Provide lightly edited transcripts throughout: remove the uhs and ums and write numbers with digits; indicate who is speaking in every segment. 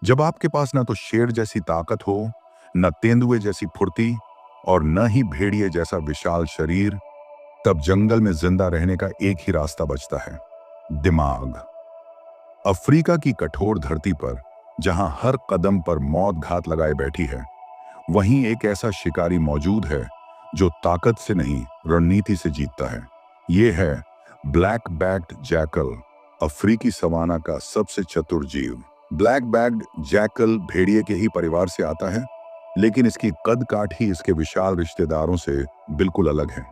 Speaker 1: जब आपके पास ना तो शेर जैसी ताकत हो, न तेंदुए जैसी फुर्ती और न ही भेड़िए जैसा विशाल शरीर, तब जंगल में जिंदा रहने का एक ही रास्ता बचता है, दिमाग। अफ्रीका की कठोर धरती पर जहां हर कदम पर मौत घात लगाए बैठी है, वहीं एक ऐसा शिकारी मौजूद है जो ताकत से नहीं, रणनीति से जीतता है। ये है ब्लैक बैक्ड जैकल, अफ्रीकी सवाना का सबसे चतुर जीव। ब्लैक बैक्ड जैकल भेड़िए के ही परिवार से आता है, लेकिन इसकी कद काठ ही इसके विशाल रिश्तेदारों से बिल्कुल अलग है।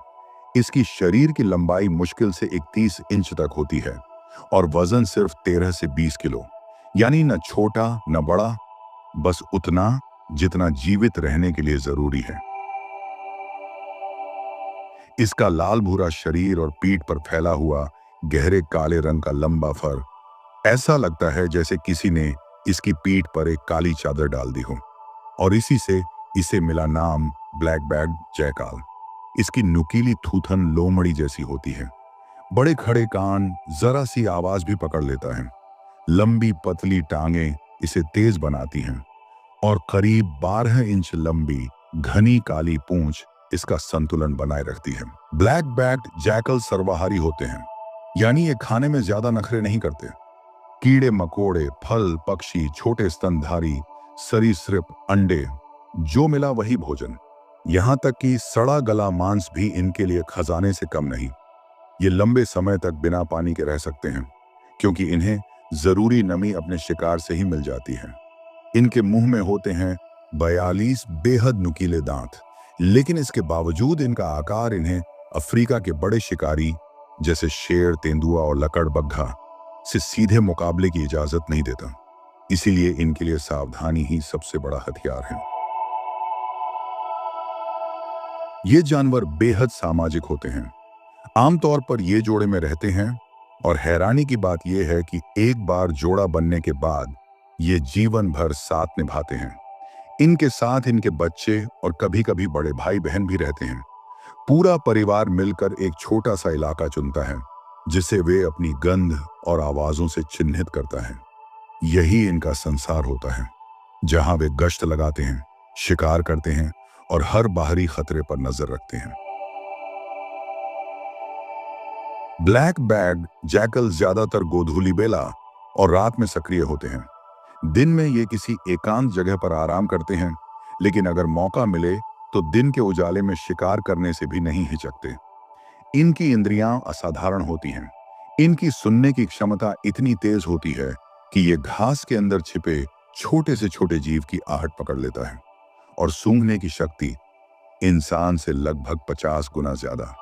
Speaker 1: इसकी शरीर की लंबाई मुश्किल से 31 इंच तक होती है और वजन सिर्फ 13 से 20 किलो, यानी न छोटा न बड़ा, बस उतना जितना जीवित रहने के लिए जरूरी है। इसका लाल भूरा शरीर और पीठ पर फैला हुआ गहरे काले रंग का लंबा फर ऐसा लगता है जैसे किसी ने इसकी पीठ पर एक काली चादर डाल दी हो, और इसी से इसे मिला नाम ब्लैक बैक्ड जैकाल। इसकी नुकीली थूथन लोमड़ी जैसी होती है, बड़े खड़े कान, जरा सी आवाज भी पकड़ लेता है। लंबी पतली टांगें इसे तेज बनाती हैं और करीब 12 इंच लंबी घनी काली पूंछ इसका संतुलन बनाए रखती है। ब्लैक बैक्ड जैकल सर्वाहारी होते हैं, यानी ये खाने में ज्यादा नखरे नहीं करते। कीड़े मकोड़े, फल, पक्षी, छोटे स्तनधारी, सरीसृप, अंडे, जो मिला वही भोजन। यहां तक कि सड़ा गला मांस भी इनके लिए खजाने से कम नहीं। ये लंबे समय तक बिना पानी के रह सकते हैं, क्योंकि इन्हें जरूरी नमी अपने शिकार से ही मिल जाती है। इनके मुंह में होते हैं 42 बेहद नुकीले दांत, लेकिन इसके बावजूद इनका आकार इन्हें अफ्रीका के बड़े शिकारी जैसे शेर, तेंदुआ और लकड़बग्घा से सीधे मुकाबले की इजाजत नहीं देता। इसीलिए इनके लिए सावधानी ही सबसे बड़ा हथियार है। ये जानवर बेहद सामाजिक होते हैं। आमतौर पर ये जोड़े में रहते हैं, और हैरानी की बात यह है कि एक बार जोड़ा बनने के बाद ये जीवन भर साथ निभाते हैं। इनके साथ इनके बच्चे और कभी-कभी बड़े भाई बहन भी रहते हैं। पूरा परिवार मिलकर एक छोटा सा इलाका चुनता है, जिसे वे अपनी गंध और आवाजों से चिन्हित करता है। यही इनका संसार होता है, जहां वे गश्त लगाते हैं, शिकार करते हैं और हर बाहरी खतरे पर नजर रखते हैं। ब्लैक बैक्ड जैकल ज्यादातर गोधूली बेला और रात में सक्रिय होते हैं। दिन में ये किसी एकांत जगह पर आराम करते हैं, लेकिन अगर मौका मिले तो दिन के उजाले में शिकार करने से भी नहीं हिचकते। इनकी इंद्रियां असाधारण होती हैं। इनकी सुनने की क्षमता इतनी तेज होती है कि ये घास के अंदर छिपे छोटे से छोटे जीव की आहट पकड़ लेता है, और सूंघने की शक्ति इंसान से लगभग 50 गुना ज्यादा।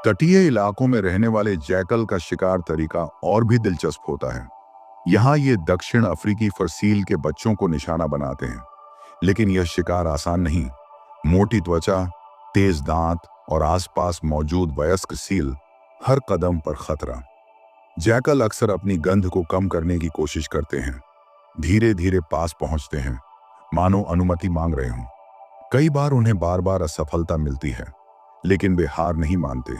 Speaker 1: तटीय इलाकों में रहने वाले जैकल का शिकार तरीका और भी दिलचस्प होता है। यहाँ ये दक्षिण अफ्रीकी फसील के बच्चों को निशाना बनाते हैं, लेकिन यह शिकार आसान नहीं। मोटी त्वचा, तेज दांत और आसपास मौजूद वयस्क सील, हर कदम पर खतरा। जैकल अक्सर अपनी गंध को कम करने की कोशिश करते हैं, धीरे धीरे पास पहुंचते हैं, मानो अनुमति मांग रहे हों। कई बार उन्हें बार बार असफलता मिलती है, लेकिन वे हार नहीं मानते।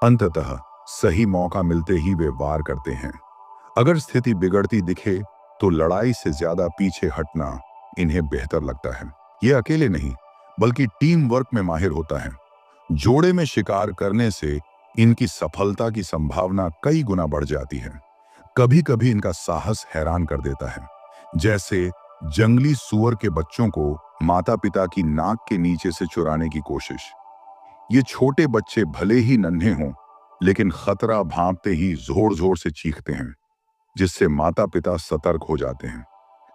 Speaker 1: अंततः सही मौका मिलते ही वे वार करते हैं। अगर स्थिति बिगड़ती दिखे तो लड़ाई से ज्यादा पीछे हटना इन्हें बेहतर लगता है। ये अकेले नहीं, बल्कि टीम वर्क में माहिर होता है। जोड़े में शिकार करने से इनकी सफलता की संभावना कई गुना बढ़ जाती है। कभी कभी इनका साहस हैरान कर देता है, जैसे जंगली सुअर के बच्चों को माता पिता की नाक के नीचे से चुराने की कोशिश। ये छोटे बच्चे भले ही नन्हे हों, लेकिन खतरा भांपते ही जोर जोर से चीखते हैं, जिससे माता पिता सतर्क हो जाते हैं।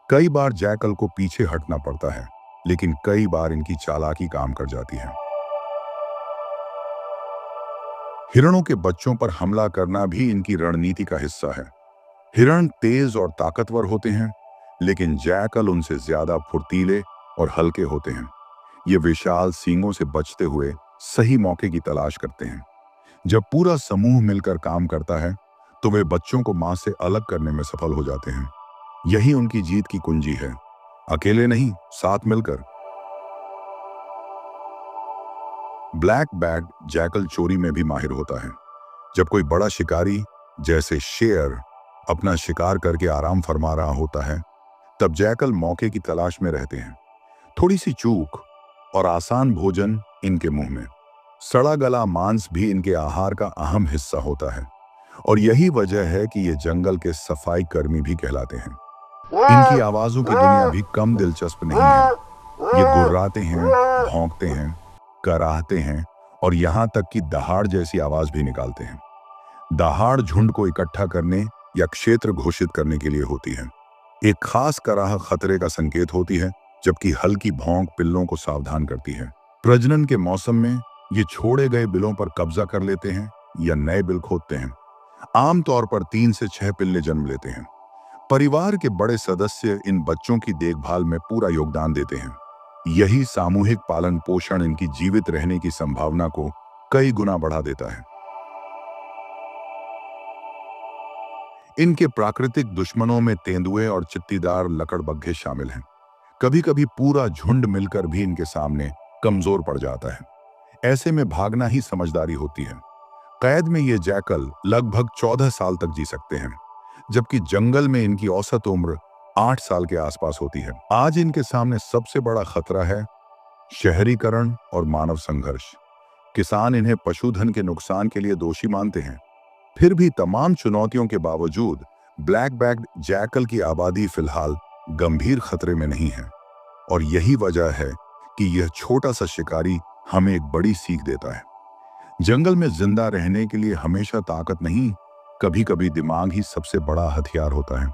Speaker 1: कई बार जैकल को पीछे हटना पड़ता है, लेकिन कई बार इनकी चालाकी काम कर जाती है। हिरणों के बच्चों पर हमला करना भी इनकी रणनीति का हिस्सा है। हिरण तेज और ताकतवर होते हैं, लेकिन जैकल उनसे ज्यादा फुर्तीले और हल्के होते हैं। ये विशाल सींगों से बचते हुए सही मौके की तलाश करते हैं। जब पूरा समूह मिलकर काम करता है, तो वे बच्चों को मां से अलग करने में सफल हो जाते हैं। यही उनकी जीत की कुंजी है, अकेले नहीं, साथ मिलकर। ब्लैक बैक्ड जैकल चोरी में भी माहिर होता है। जब कोई बड़ा शिकारी जैसे शेर अपना शिकार करके आराम फरमा रहा होता है, तब जैकल मौके की तलाश में रहते हैं। थोड़ी सी चूक और आसान भोजन इनके मुंह में। सड़ा गला मांस भी इनके आहार का अहम हिस्सा होता है और यही वजह है कि ये जंगल के सफाई कर्मी भी कहलाते हैं। इनकी आवाजों की दुनिया भी कम दिलचस्प नहीं है। ये गुर्राते हैं, भौंकते हैं, कराहते हैं और यहाँ तक कि दहाड़ जैसी आवाज भी निकालते हैं। दहाड़ झुंड को इकट्ठा करने या क्षेत्र घोषित करने के लिए होती है। एक खास कराह खतरे का संकेत होती है, जबकि हल्की भौंक पिल्लों को सावधान करती है। प्रजनन के मौसम में ये छोड़े गए बिलों पर कब्जा कर लेते हैं या नए बिल खोदते हैं। आमतौर पर 3 से 6 पिल्ले जन्म लेते हैं। परिवार के बड़े सदस्य इन बच्चों की देखभाल में पूरा योगदान देते हैं। यही सामूहिक पालन पोषण इनकी जीवित रहने की संभावना को कई गुना बढ़ा देता है। इनके प्राकृतिक दुश्मनों में तेंदुए और चित्तीदार लकड़बग्घे शामिल हैं। कभी कभी पूरा झुंड मिलकर भी इनके सामने कमजोर पड़ जाता है। ऐसे में भागना ही समझदारी होती है। कैद में ये जैकल लगभग 14 साल तक जी सकते हैं, जबकि जंगल में इनकी औसत उम्र 8 साल के आसपास होती है। आज इनके सामने सबसे बड़ा खतरा है शहरीकरण और मानव संघर्ष। किसान इन्हें पशुधन के नुकसान के लिए दोषी मानते हैं। फिर भी तमाम चुनौतियों के बावजूद ब्लैक बैक्ड जैकल की आबादी फिलहाल गंभीर खतरे में नहीं है और यही वजह है कि यह छोटा सा शिकारी हमें एक बड़ी सीख देता है। जंगल में जिंदा रहने के लिए हमेशा ताकत नहीं, कभी कभी दिमाग ही सबसे बड़ा हथियार होता है।